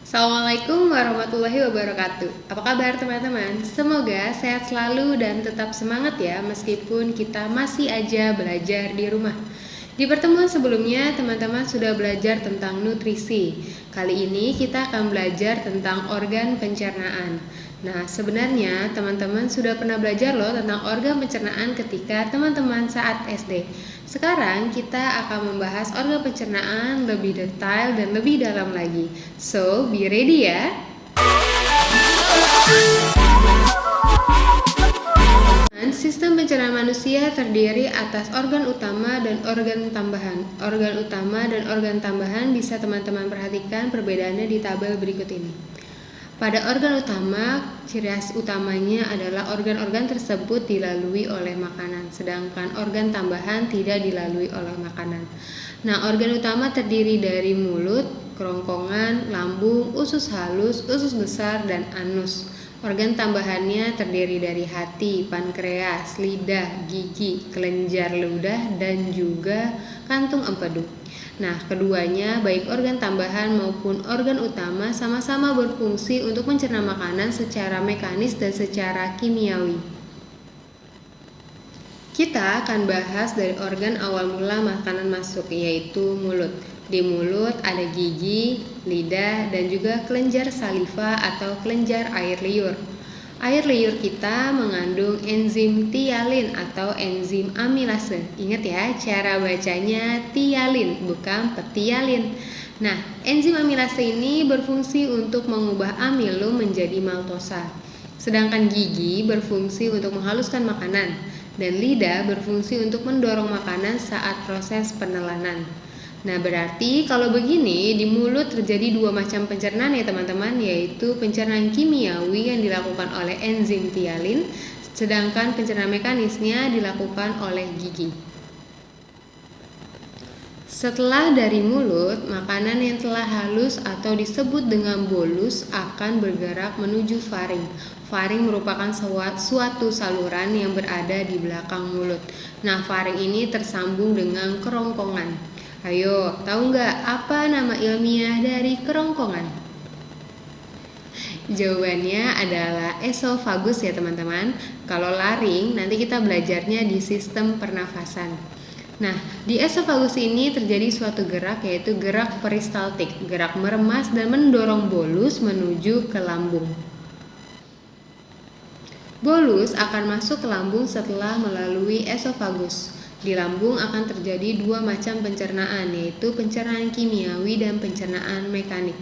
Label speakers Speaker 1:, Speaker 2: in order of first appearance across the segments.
Speaker 1: Assalamualaikum warahmatullahi wabarakatuh. Apa kabar teman-teman? Semoga sehat selalu dan tetap semangat ya meskipun kita masih aja belajar di rumah. Di pertemuan sebelumnya teman-teman sudah belajar tentang nutrisi. Kali ini kita akan belajar tentang organ pencernaan. Nah, sebenarnya teman-teman sudah pernah belajar loh tentang organ pencernaan ketika teman-teman saat SD. Sekarang kita akan membahas organ pencernaan lebih detail dan lebih dalam lagi. So, be ready ya. Sistem pencernaan manusia terdiri atas organ utama dan organ tambahan. Organ utama dan organ tambahan bisa teman-teman perhatikan perbedaannya di tabel berikut ini. Pada organ utama, ciri khas utamanya adalah organ-organ tersebut dilalui oleh makanan, sedangkan organ tambahan tidak dilalui oleh makanan. Nah, organ utama terdiri dari mulut, kerongkongan, lambung, usus halus, usus besar, dan anus. Organ tambahannya terdiri dari hati, pankreas, lidah, gigi, kelenjar ludah, dan juga kantung empedu. Nah, keduanya baik organ tambahan maupun organ utama sama-sama berfungsi untuk mencerna makanan secara mekanis dan secara kimiawi. Kita akan bahas dari organ awal mula makanan masuk, yaitu mulut. Di mulut ada gigi, lidah, dan juga kelenjar saliva atau kelenjar air liur. Air liur kita mengandung enzim tialin atau enzim amilase. Ingat ya, cara bacanya tialin, bukan petialin. Nah, enzim amilase ini berfungsi untuk mengubah amilum menjadi maltosa. Sedangkan gigi berfungsi untuk menghaluskan makanan, dan lidah berfungsi untuk mendorong makanan saat proses penelanan. Nah, berarti kalau begini di mulut terjadi dua macam pencernaan ya teman-teman, yaitu pencernaan kimiawi yang dilakukan oleh enzim tialin, sedangkan pencernaan mekanisnya dilakukan oleh gigi. Setelah dari mulut, makanan yang telah halus atau disebut dengan bolus akan bergerak menuju faring. Faring merupakan suatu saluran yang berada di belakang mulut. Nah, faring ini tersambung dengan kerongkongan. Ayo, tahu nggak apa nama ilmiah dari kerongkongan? Jawabannya adalah esofagus ya teman-teman. Kalau laring, nanti kita belajarnya di sistem pernafasan. Nah, di esofagus ini terjadi suatu gerak, yaitu gerak peristaltik, gerak meremas dan mendorong bolus menuju ke lambung. Bolus akan masuk ke lambung setelah melalui esofagus. Di lambung akan terjadi dua macam pencernaan, yaitu pencernaan kimiawi dan pencernaan mekanik.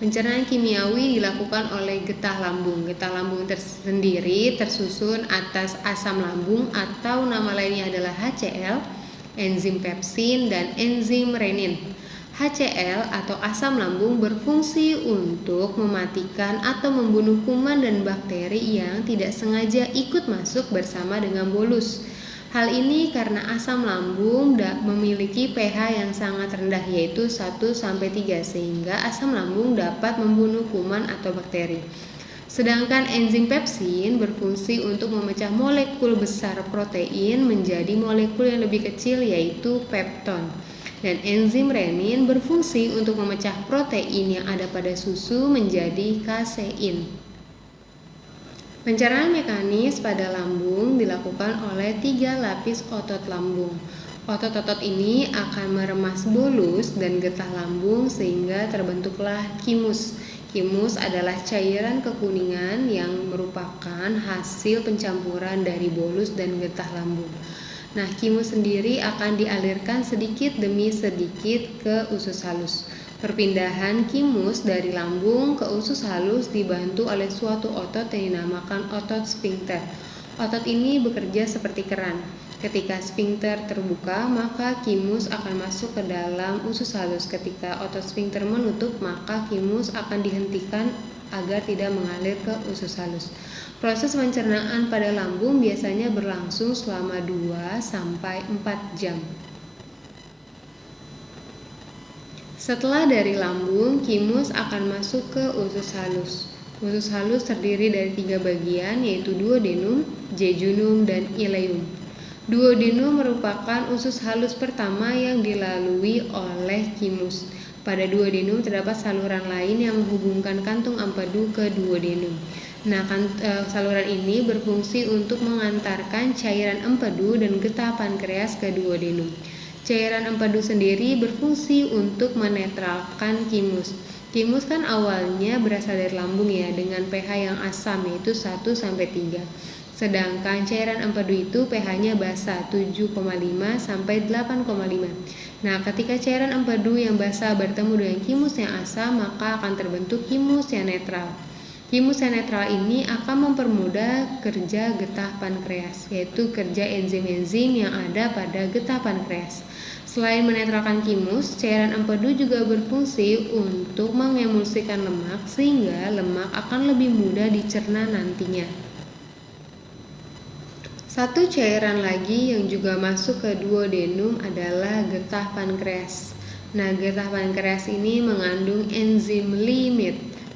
Speaker 1: Pencernaan kimiawi dilakukan oleh getah lambung. Getah lambung tersendiri tersusun atas asam lambung atau nama lainnya adalah HCl, enzim pepsin, dan enzim renin. HCl atau asam lambung berfungsi untuk mematikan atau membunuh kuman dan bakteri yang tidak sengaja ikut masuk bersama dengan bolus. Hal ini karena asam lambung memiliki pH yang sangat rendah, yaitu 1-3, sehingga asam lambung dapat membunuh kuman atau bakteri. Sedangkan enzim pepsin berfungsi untuk memecah molekul besar protein menjadi molekul yang lebih kecil, yaitu pepton. Dan enzim renin berfungsi untuk memecah protein yang ada pada susu menjadi kasein. Pencernaan mekanis pada lambung dilakukan oleh 3 lapis otot lambung. Otot-otot ini akan meremas bolus dan getah lambung sehingga terbentuklah kimus. Kimus adalah cairan kekuningan yang merupakan hasil pencampuran dari bolus dan getah lambung. Nah, kimus sendiri akan dialirkan sedikit demi sedikit ke usus halus. Perpindahan kimus dari lambung ke usus halus dibantu oleh suatu otot yang dinamakan otot sphincter. Otot ini bekerja seperti keran. Ketika sphincter terbuka, maka kimus akan masuk ke dalam usus halus. Ketika otot sphincter menutup, maka kimus akan dihentikan agar tidak mengalir ke usus halus. Proses pencernaan pada lambung biasanya berlangsung selama 2-4 jam. Setelah dari lambung, kimus akan masuk ke usus halus. Usus halus terdiri dari 3 bagian, yaitu duodenum, jejunum, dan ileum. Duodenum merupakan usus halus pertama yang dilalui oleh thymus. Pada duodenum terdapat saluran lain yang menghubungkan kantung empedu ke duodenum. Nah, saluran ini berfungsi untuk mengantarkan cairan empedu dan getah pankreas ke duodenum. Cairan empedu sendiri berfungsi untuk menetralkan thymus. Thymus kan awalnya berasal dari lambung ya, dengan pH yang asam yaitu 1-3. Sedangkan cairan empedu itu pH-nya basa 7,5 sampai 8,5. Nah, ketika cairan empedu yang basa bertemu dengan thymus yang asam, maka akan terbentuk thymus yang netral. Thymus yang netral ini akan mempermudah kerja getah pankreas, yaitu kerja enzim-enzim yang ada pada getah pankreas. Selain menetralkan thymus, cairan empedu juga berfungsi untuk mengemulsikan lemak sehingga lemak akan lebih mudah dicerna nantinya. Satu cairan lagi yang juga masuk ke duodenum adalah getah pankreas. Nah, getah pankreas ini mengandung enzim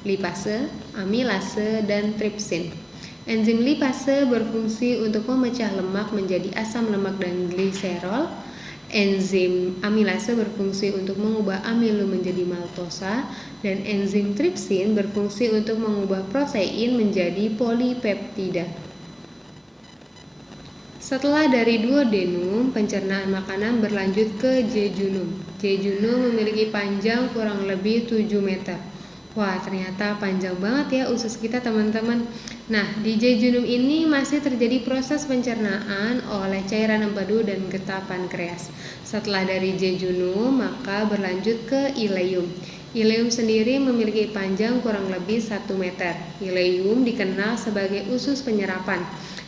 Speaker 1: lipase, amilase, dan tripsin. Enzim lipase berfungsi untuk memecah lemak menjadi asam lemak dan gliserol. Enzim amilase berfungsi untuk mengubah amilum menjadi maltosa, dan enzim tripsin berfungsi untuk mengubah protein menjadi polipeptida. Setelah dari duodenum, pencernaan makanan berlanjut ke jejunum. Jejunum memiliki panjang kurang lebih 7 meter. Wah, ternyata panjang banget ya usus kita, teman-teman. Nah, di jejunum ini masih terjadi proses pencernaan oleh cairan empedu dan getah pankreas. Setelah dari jejunum, maka berlanjut ke ileum. Ileum sendiri memiliki panjang kurang lebih 1 meter. Ileum dikenal sebagai usus penyerapan.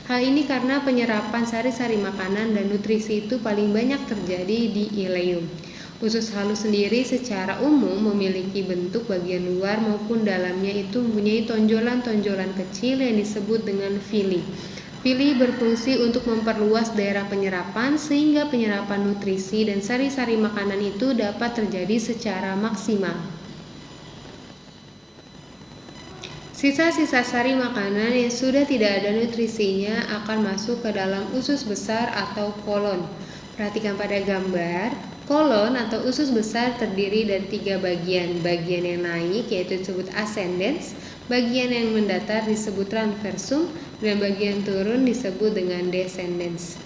Speaker 1: Hal ini karena penyerapan sari-sari makanan dan nutrisi itu paling banyak terjadi di ileum. Usus halus sendiri secara umum memiliki bentuk bagian luar maupun dalamnya itu mempunyai tonjolan-tonjolan kecil yang disebut dengan villi. Villi berfungsi untuk memperluas daerah penyerapan sehingga penyerapan nutrisi dan sari-sari makanan itu dapat terjadi secara maksimal. Sisa-sisa sari makanan yang sudah tidak ada nutrisinya akan masuk ke dalam usus besar atau kolon. Perhatikan pada gambar. Kolon atau usus besar terdiri dari 3 bagian. Bagian yang naik yaitu disebut ascendens, bagian yang mendatar disebut transversum, dan bagian turun disebut dengan descendens.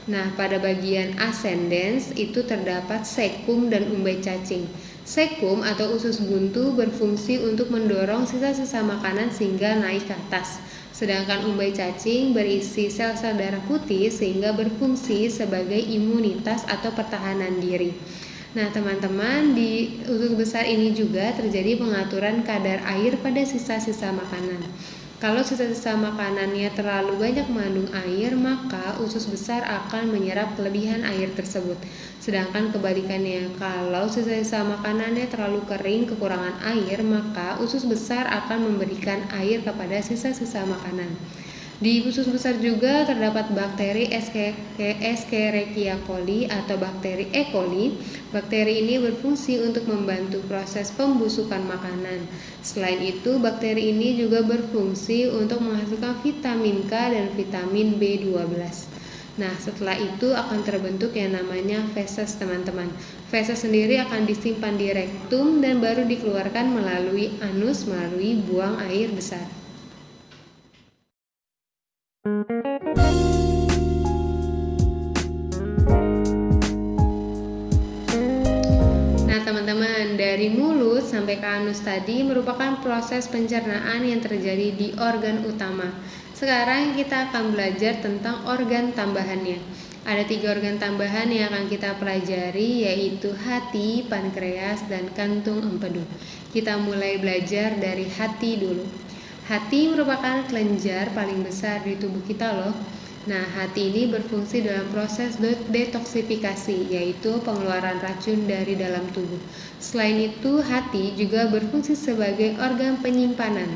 Speaker 1: Nah, pada bagian ascendens itu terdapat cecum dan umbai cacing. Cecum atau usus buntu berfungsi untuk mendorong sisa-sisa makanan sehingga naik ke atas. Sedangkan umbai cacing berisi sel-sel darah putih sehingga berfungsi sebagai imunitas atau pertahanan diri. Nah, teman-teman, di usus besar ini juga terjadi pengaturan kadar air pada sisa-sisa makanan. Kalau sisa-sisa makanannya terlalu banyak mengandung air, maka usus besar akan menyerap kelebihan air tersebut. Sedangkan kebalikannya, kalau sisa-sisa makanannya terlalu kering, kekurangan air, maka usus besar akan memberikan air kepada sisa-sisa makanan. Di usus besar juga terdapat bakteri Escherichia coli atau bakteri E. coli. Bakteri ini berfungsi untuk membantu proses pembusukan makanan. Selain itu, bakteri ini juga berfungsi untuk menghasilkan vitamin K dan vitamin B12. Nah, setelah itu akan terbentuk yang namanya feses, teman-teman. Feses sendiri akan disimpan di rektum dan baru dikeluarkan melalui anus melalui buang air besar. Nah, teman-teman, dari mulut sampai ke anus tadi merupakan proses pencernaan yang terjadi di organ utama. Sekarang kita akan belajar tentang organ tambahannya. Ada 3 organ tambahan yang akan kita pelajari, yaitu hati, pankreas, dan kantung empedu. Kita mulai belajar dari hati dulu. Hati merupakan kelenjar paling besar di tubuh kita loh. Nah, hati ini berfungsi dalam proses detoksifikasi, yaitu pengeluaran racun dari dalam tubuh. Selain itu, hati juga berfungsi sebagai organ penyimpanan.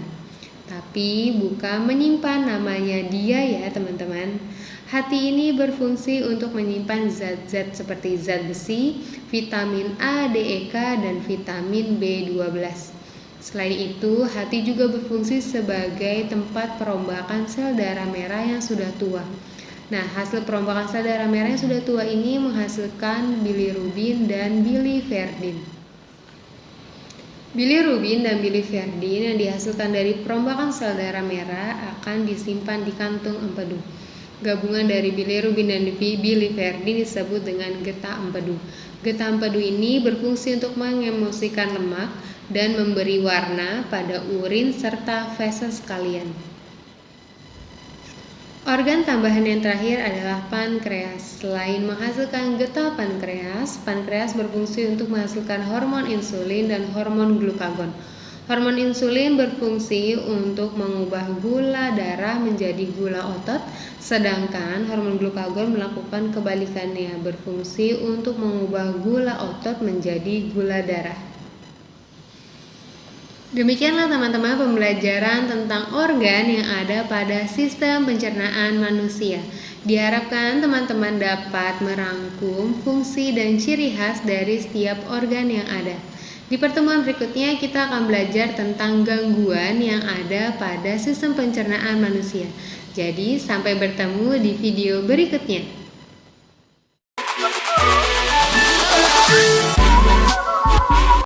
Speaker 1: Tapi bukan menyimpan namanya dia ya, teman-teman. Hati ini berfungsi untuk menyimpan zat-zat seperti zat besi, vitamin A, D, E, K, dan vitamin B12. Selain itu, hati juga berfungsi sebagai tempat perombakan sel darah merah yang sudah tua. Nah, hasil perombakan sel darah merah yang sudah tua ini menghasilkan bilirubin dan biliverdin. Bilirubin dan biliverdin yang dihasilkan dari perombakan sel darah merah akan disimpan di kantung empedu. Gabungan dari bilirubin dan biliverdin disebut dengan getah empedu. Getah empedu ini berfungsi untuk mengemulsikan lemak dan memberi warna pada urin serta feses kalian. Organ tambahan yang terakhir adalah pankreas. Selain menghasilkan getah pankreas, pankreas berfungsi untuk menghasilkan hormon insulin dan hormon glukagon. Hormon insulin berfungsi untuk mengubah gula darah menjadi gula otot, sedangkan hormon glukagon melakukan kebalikannya, berfungsi untuk mengubah gula otot menjadi gula darah. Demikianlah teman-teman pembelajaran tentang organ yang ada pada sistem pencernaan manusia. Diharapkan teman-teman dapat merangkum fungsi dan ciri khas dari setiap organ yang ada. Di pertemuan berikutnya kita akan belajar tentang gangguan yang ada pada sistem pencernaan manusia. Jadi sampai bertemu di video berikutnya.